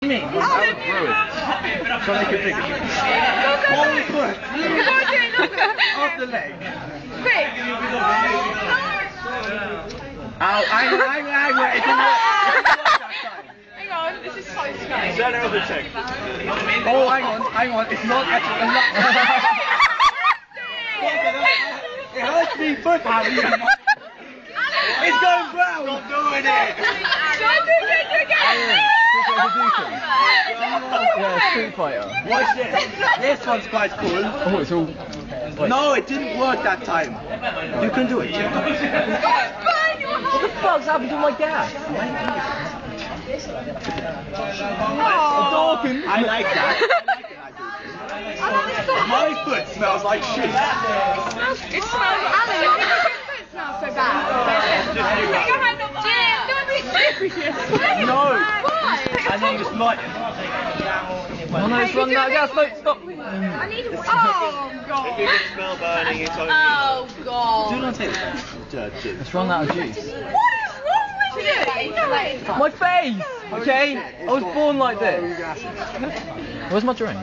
Me? Shall I make it bigger? Whole foot. Off the leg. Big. Ow, hang on, it didn't work. Hang on, this is so scary. Turn it over check. Oh, hang on, it's not actually. It hurts me foot, Harry. It's going brown. Stop doing it. Don't do it again. Yeah, Street Fighter. Watch this. This one's quite cool. Oh, it's all... No, it didn't work that time. You can do it. What the fuck's happened to my gas? I like that. My foot smells like shit. It smells Alan, your foot smells so bad. Jim, don't be serious. No. Why? And then you smell it. Oh no, it's running out of gas. No, stop. I need a... Oh, God. If you can smell burning, it's only... Oh, God. Do not take it. It's run out of juice. What is wrong with you? My face! Okay? I was born like this. Where's my drink?